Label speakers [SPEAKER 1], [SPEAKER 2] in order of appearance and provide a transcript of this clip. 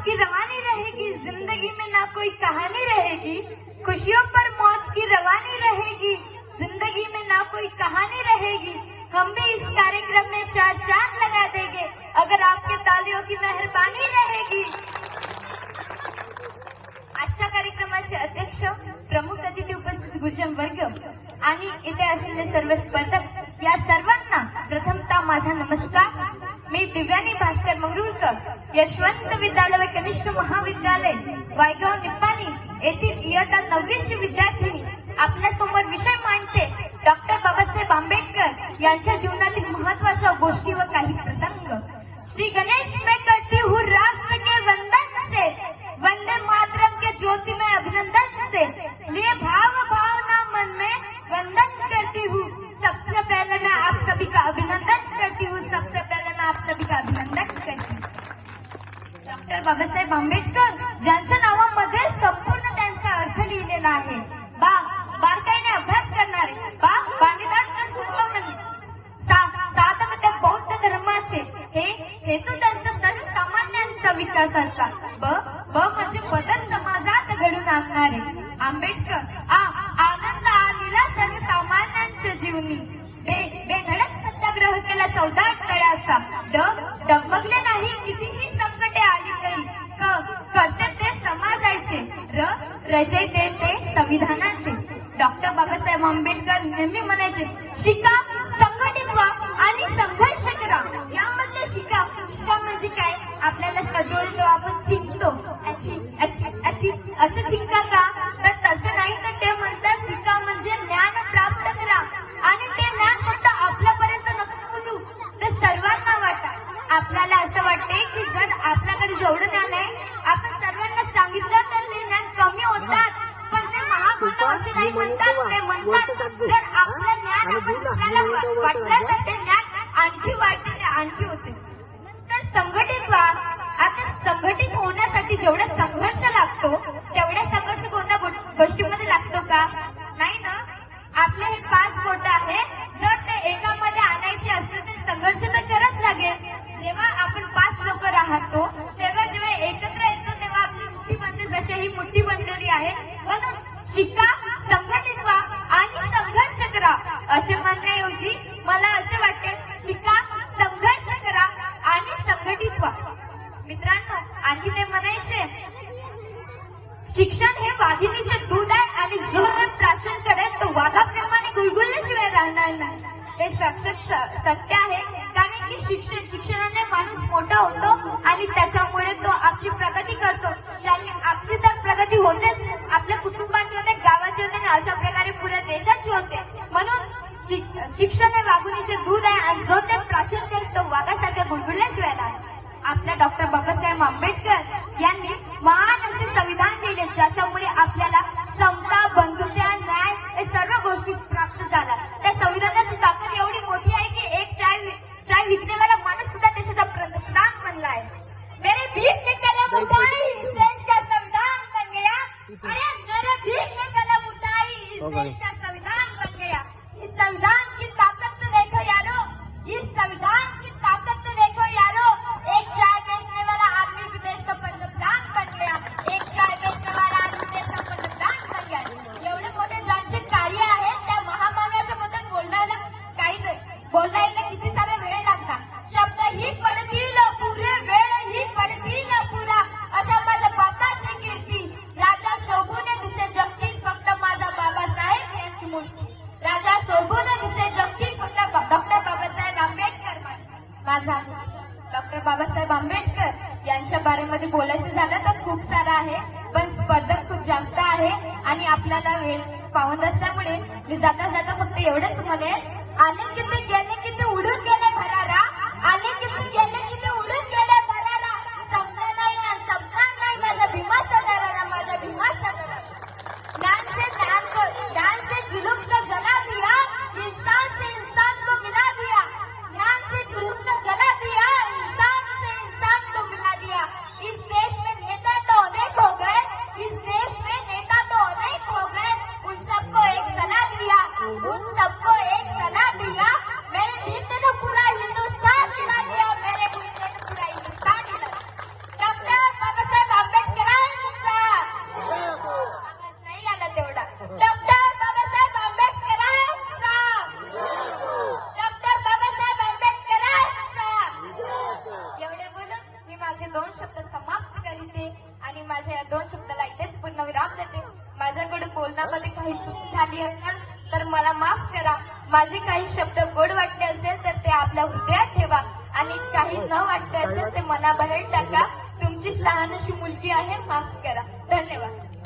[SPEAKER 1] की रवानी रहेगी, जिंदगी में ना कोई कहानी रहेगी, खुशियों पर मौज की रवानी रहेगी, जिंदगी में ना कोई कहानी रहेगी। हम भी इस कार्यक्रम में 4 चांद लगा देंगे अगर आपके तालियों की मेहरबानी रहेगी। आजच्या कार्यक्रमाचे अध्यक्ष, प्रमुख अतिथी, उपस्थित गुरुजन वर्ग आणि इथे असलेले सर्व स्पर्धक या सर्वांना प्रथमतः माझा नमस्कार। मी दिव्यानी भास्कर मंगरुळकर, यशवंत विद्यालय व कनिष्ठ महाविद्यालय वायगाव निपाणी येथील इयत्ता 9वीची विद्यार्थिनी आपल्या समोर विषय मांडते डॉक्टर बाबासाहेब आंबेडकर यांच्या जीवनातील महत्त्वाच्या गोष्टी व काही प्रसंग। श्री गणेश मैं करती हूँ राष्ट्र के वंदन से, वंदे मातरम के ज्योति में अभिनंदन से, लिए भावना मन में वंदन करती हूँ। सबसे पहले मैं आप सभी का अभिनंदन करती हूँ, सबसे पहले मैं आप सभी का अभिनंदन करती हूँ। डॉक्टर बाबासाहेब आंबेडकर ज्यांच्या नावामध्ये संपूर्ण त्यांचा अर्थ लिहिलेला आहे। बारकाईने अभ्यास करणारे, बाणीदार साधक ते बौद्ध धर्माचे, हे हेतू त्यांचा सर्वसामान्यांचा विकासाचा, म्हणजे बदल समाजात घडून आणणारे आंबेडकर आनंद आलेला सर्वसामान्यांच्या जीवनी, बेधडक सत्याग्रह केला 14 तळ्याचा, डगमगले नाही कितीही संकटे आली तरी, करते ते समाजाचे, रचयिते ते संविधानाचे। डॉक्टर बाबासाहेब आंबेडकर नेहमी म्हणायचे, शिका, संघटित व्हा आणि संघर्ष करा। यामधले शिका म्हणजे काय? आपल्याला सजवतो, आपण शिकतो, असं शिका का? तर तसं नाही, तर ते म्हणतात शिका म्हणजे ज्ञान प्राप्त करा आणि ते ज्ञान फक्त आपल्यापर्यंत नको बोलू, तर सर्वांना वाटा। आपल्याला असं वाटते की जर आपल्याकडे जेवढं ज्ञान आहे आपण सर्वांना सांगितलं तर ते ज्ञान कमी होतात, पण ते महामानव असे नाही म्हणतात, ते म्हणतात जर आपलं ज्ञान आपण दुसऱ्याला वाटलं तर ते ज्ञान आणखी वाढते, ते आणखी होते। नंतर संघटित व्हा। आता संघटित होण्यासाठी जेवढा संघर्ष लागतो तेवढा संघर्ष कोणत्या गोष्टीमध्ये लागतो का? नाही ना। आपले हे 5 बोट आहे, जर ते एकामध्ये आणायचे असले तर संघर्ष तर करावंच लागेल। जेव्हा आपण 5 लोक राहतो तेव्हा जेव्हा एकत्र येतो तेव्हा आपली मुठ्ठी बनते, जशी ही मुठ्ठी बनलेली आहे। म्हणून शिका, संघटित व्हा आणि संघर्ष करा असे म्हणण्याऐवजी मला असे वाटते, शिका, संघर्ष करा आणि संघटित व्हा। मित्रांनो, आणखी ते म्हणायचे, शिक्षण हे वाघिणीचे दूध आहे आणि जो हे प्राशन करेल तो वाघाप्रमाणे गुळगुळल्याशिवाय राहणार नाही। हे साक्षात सत्य आहे, कारण की शिक्षणाने माणूस मोठा होतो आणि त्याच्यामुळे तो आपली प्रगती करतो। आपली तर प्रगती होतेच, आपल्या कुटुंबाची होते, गावाची होते आणि अशा प्रकारे पुऱ्या देशाची होते। म्हणून शिक्षण हे वाघिणीचे दूध आहे आणि जो ते प्राशन करेल तो वाघासारख्या गुळगुळल्याशिवाय राहणार। आपल्या डॉक्टर बाबासाहेब आंबेडकर यांनी महान असे संविधान लिहिले, ज्याच्यामुळे आपल्याला समता, बंधुता, न्याय हे सर्व गोष्टी प्राप्त झाल्या। त्या संविधानाची ताकद एवढी मोठी आहे की एक चाय विकने वाला माणूस सुद्धा देशाचा पंतप्रधान बनला आहे। मेरे भीख ने कलम उठाई, इस देश का संविधान बन गया। अरे मेरे भीख ने कलम उठाई, इस देश का संविधान बन गया। इस संविधान की ताकत तो देखो यारो, इस संविधान की ताकत तो देखो यारो। एक चाय बेचने वाला आदमी भी देश का पंतप्रधान बन गया, एक चाय बेचने वाला आदमी देश का पंतप्रधान बन गया। एवढे मोठे ज्यांचे कार्य आहे त्या महामानवाच्या बद्दल बोलायला किती सारे वेळ लागतात। शब्द ही पडतील पुरे, वेळ ही पडतील पुरा, अशा माझ्या बाबाची कीर्ती राजा शोभूने दिसे जगतील फक्त माझा बाबासाहेब यांची मूर्ती। राजा शोभूने दिसे जगतील फक्त डॉक्टर बाबासाहेब आंबेडकर माझा। डॉक्टर बाबासाहेब आंबेडकर यांच्या बारेमध्ये बोलायचं झालं तर खूप सारं आहे, पण स्पर्धक खूप जास्त आहे आणि आपल्याला वेळ पावत असल्यामुळे मी जाता जाता फक्त एवढंच म्हणेन, आले की ते गेले की ते उडून गेले भरारा, आले की ते गेले की ते उडून गेले भरारा, संपले नाही आणि संपणार नाही माझ्या भीमाचा दरारा, माझ्या भीमाचा दरारा। ज्ञान से जुलूम का जला दिया, इंसान से इंसान को मिला दिया। ज्ञान से जुलूम का जला दिया, इंसान से इंसान को मिला दिया। इस देश में नेता तो अनेक हो गए, इस देश में नेता तो अनेक हो गए, उन सबको एक सलाह दिया, उन सबको एक सलाह दिया। मेरे भीम ने तो पूरा हिंदुस्तान मिला दिया, मेरे भीम ने माझ्या या 2 शब्दाला इथेच पूर्णविराम देते. माझ्याकडून बोलण्यामध्ये काही चूक झाली असेल तर मला माफ करा. माझे काही शब्द गोड वाटले असेल तर ते आपल्या हृदयात ठेवा आणि काही न वाटले असेल ते मनाबाहेर टाका. तुमचीच लहान अशी मुलगी आहे, माफ करा. धन्यवाद.